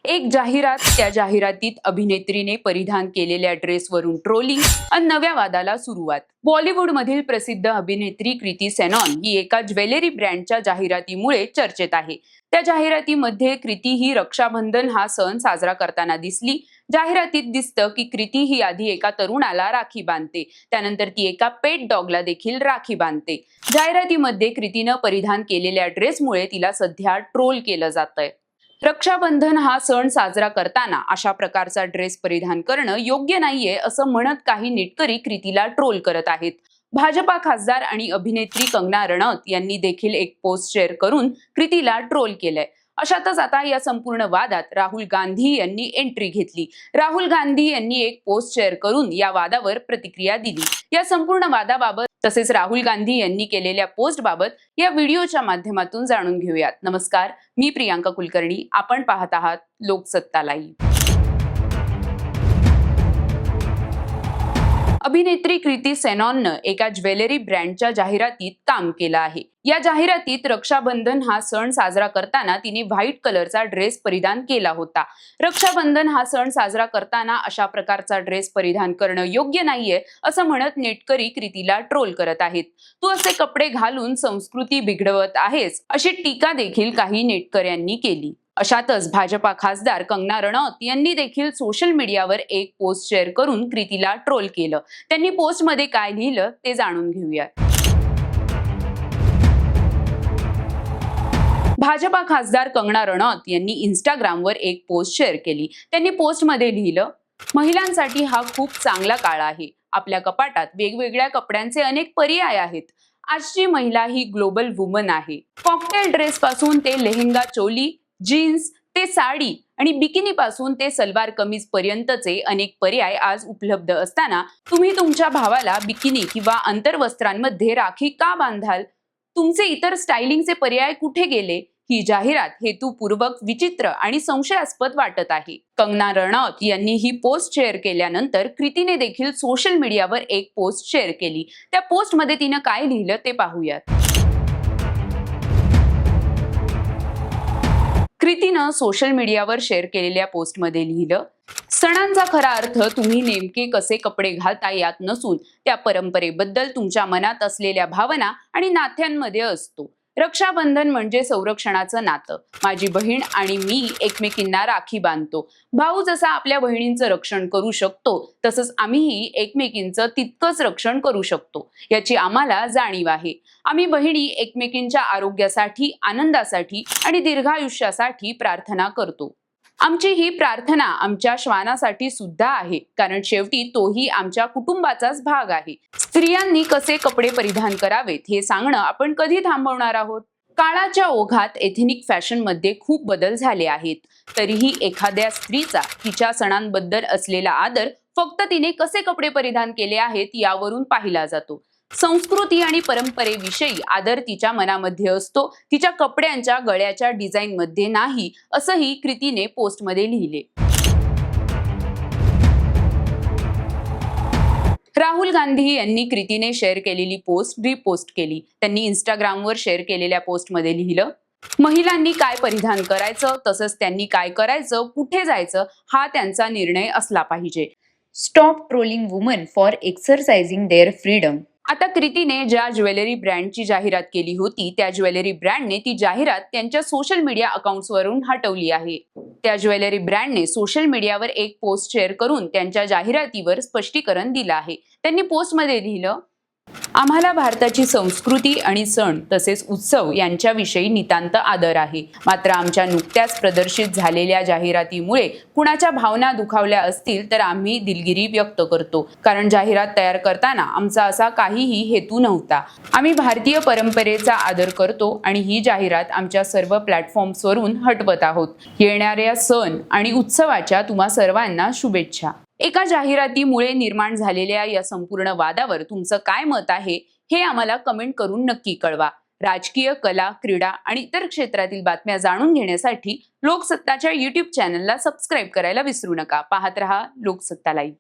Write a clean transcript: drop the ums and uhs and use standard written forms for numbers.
एक जाहिरात, त्या जाहिरातीत अभिनेत्रीने परिधान केलेल्या ड्रेसवरून ट्रोलिंग आणि नव्या वादाला सुरुवात. बॉलिवूडमधील प्रसिद्ध अभिनेत्री कृती सेनॉन ही एका ज्वेलरी ब्रँडच्या जाहिरातीमुळे चर्चेत आहे. त्या जाहिरातीमध्ये कृती ही रक्षाबंधन हा सण साजरा करताना दिसली. जाहिरातीत दिसतं की कृती ही आधी एका तरुणाला राखी बांधते, त्यानंतर ती एका पेट डॉगला देखील राखी बांधते. जाहिरातीमध्ये कृतीनं परिधान केलेल्या ड्रेसमुळे तिला सध्या ट्रोल केलं जातंय. रक्षाबंधन हा सण साजरा करताना अशा प्रकारचा ड्रेस परिधान करणं योग्य नाहीये असं म्हणत काही नेटकरी कृतीला ट्रोल करत आहेत. भाजपा खासदार आणि अभिनेत्री कंगना रणौत यांनी देखील एक पोस्ट शेअर करून कृतीला ट्रोल केलंय. अशातच आता या संपूर्ण वादात राहुल गांधी यांनी एंट्री घेतली. राहुल गांधी यांनी एक पोस्ट शेअर करून या वादावर प्रतिक्रिया दिली. या संपूर्ण वादाबाबत तसेच राहुल गांधी यांनी केलेल्या पोस्टबाबत या व्हिडिओच्या माध्यमातून जाणून घेऊयात. नमस्कार, मी प्रियांका कुलकर्णी. आपण पाहत आहात लोकसत्ता लाईव्ह. अभिनेत्री कृती सेनॉननं एका ज्वेलरी ब्रँडच्या जाहिरातीत काम केलं आहे. या जाहिरातीत रक्षाबंधन हा सण साजरा करताना तिने व्हाईट कलरचा ड्रेस परिधान केला होता. रक्षाबंधन हा सण साजरा करताना अशा प्रकारचा ड्रेस परिधान करणं योग्य नाहीये असं म्हणत नेटकरी कृतीला ट्रोल करत आहेत. तू असे कपडे घालून संस्कृती बिघडवत आहेस, अशी टीका देखील काही नेटकऱ्यांनी केली. अशातच भाजपा खासदार कंगना रणौत यांनी देखील सोशल मीडियावर एक पोस्ट शेअर करून कृतीला ट्रोल केलं. त्यांनी पोस्टमध्ये काय लिहिलं ते जाणून घेऊया. भाजपा खासदार कंगना रणौत यांनी इंस्टाग्रामवर एक पोस्ट शेअर केली. त्यांनी पोस्टमध्ये लिहिलं, महिलांसाठी हा खूप चांगला काळ आहे. आपल्या कपाटात वेगवेगळ्या कपड्यांचे अनेक पर्याय आहेत. आजची महिला ही ग्लोबल वुमन आहे. कॉकटेल ड्रेस पासून ते लेहेंगा चोली, जीन्स ते साडी आणि बिकिनी पासून ते सलवार कमीज पर्यंतचे अनेक पर्याय आज उपलब्ध असताना तुम्ही तुमच्या भावाला बिकिनी किंवा अंतर्वस्त्रांमध्ये राखी का बांधाल? तुमचे इतर स्टायलिंगचे पर्याय कुठे गेले? ही जाहिरात हेतुपूर्वक विचित्र आणि संशयास्पद वाटत आहे. कंगना रणौत यांनी ही पोस्ट शेअर केल्यानंतर कृतीने देखील सोशल मीडियावर एक पोस्ट शेअर केली. त्या पोस्टमध्ये तिनं काय लिहिलं ते पाहूयात. कृतीनं सोशल मीडियावर शेअर केलेल्या पोस्टमध्ये लिहिलं, सणांचा खरा अर्थ तुम्ही नेमके कसे कपडे घालता यात नसून त्या परंपरेबद्दल तुमच्या मनात असलेल्या भावना आणि नात्यांमध्ये असतो. रक्षाबंधन म्हणजे संरक्षणाचं नातं. माझी बहीण आणि मी एकमेकींना राखी बांधतो. भाऊ जसा आपल्या बहिणींचं रक्षण करू शकतो तसंच आम्हीही एकमेकींचं तितकंच रक्षण करू शकतो, याची आम्हाला जाणीव आहे. आम्ही बहिणी एकमेकींच्या आरोग्यासाठी, आनंदासाठी आणि दीर्घायुष्यासाठी प्रार्थना करतो. आमची ही प्रार्थना आमच्या श्वानासाठी सुद्धा आहे, कारण शेवटी तोही आमच्या कुटुंबाचाच भाग आहे. स्त्रियांनी कसे कपडे परिधान करावेत हे सांगणं आपण कधी थांबवणार आहोत? काळाच्या ओघात एथनिक फॅशनमध्ये खूप बदल झाले आहेत. तरीही एखाद्या स्त्रीचा तिच्या सणांबद्दल असलेला आदर फक्त तिने कसे कपडे परिधान केले आहेत यावरून पाहिला जातो. संस्कृती आणि परंपरेविषयी आदर तिच्या मनामध्ये असतो, तिच्या कपड्यांच्या गळ्याच्या डिझाईनमध्ये नाही, असंही कृतीने पोस्टमध्ये लिहिले. राहुल गांधी यांनी कृतीने शेअर केलेली पोस्ट रिपोस्ट केली. त्यांनी इंस्टाग्रामवर शेअर केलेल्या पोस्टमध्ये लिहिलं, महिलांनी काय परिधान करायचं तसंच त्यांनी काय करायचं, कुठे जायचं हा त्यांचा निर्णय असला पाहिजे. Stop trolling woman for exercising their freedom. आता कृतीने ज्या ज्वेलरी ब्रँडची जाहिरात केली होती त्या ज्वेलरी ब्रँडने ती जाहिरात त्यांच्या सोशल मीडिया अकाउंट्सवरून हटवली आहे. त्या ज्वेलरी ब्रँडने सोशल मीडियावर एक पोस्ट शेअर करून त्यांच्या जाहिरातीवर स्पष्टीकरण दिलं आहे. त्यांनी पोस्टमध्ये लिहिलं, आम्हाला भारताची संस्कृती आणि सण तसेच उत्सव यांच्याविषयी नितांत आदर आहे. मात्र आमच्या नुकत्याच प्रदर्शित झालेल्या जाहिरातीमुळे कुणाच्या भावना दुखावल्या असतील तर आम्ही दिलगिरी व्यक्त करतो, कारण जाहिरात तयार करताना आमचा असा काहीही हेतू नव्हता. आम्ही भारतीय परंपरेचा आदर करतो आणि ही जाहिरात आमच्या सर्व प्लॅटफॉर्म्सवरून हटवत आहोत. येणाऱ्या सण आणि उत्सवाच्या तुम्हा सर्वांना शुभेच्छा. एका जाहिरातीमुळे निर्माण झालेल्या या संपूर्ण वादावर तुमचं काय मत आहे हे आम्हाला कमेंट करून नक्की कळवा. राजकीय, कला, क्रीडा आणि इतर क्षेत्रातील बातम्या जाणून घेण्यासाठी लोकसत्ताच्या YouTube चॅनलला सबस्क्राईब करायला विसरू नका. पाहत रहा लोकसत्ता लाईव्ह.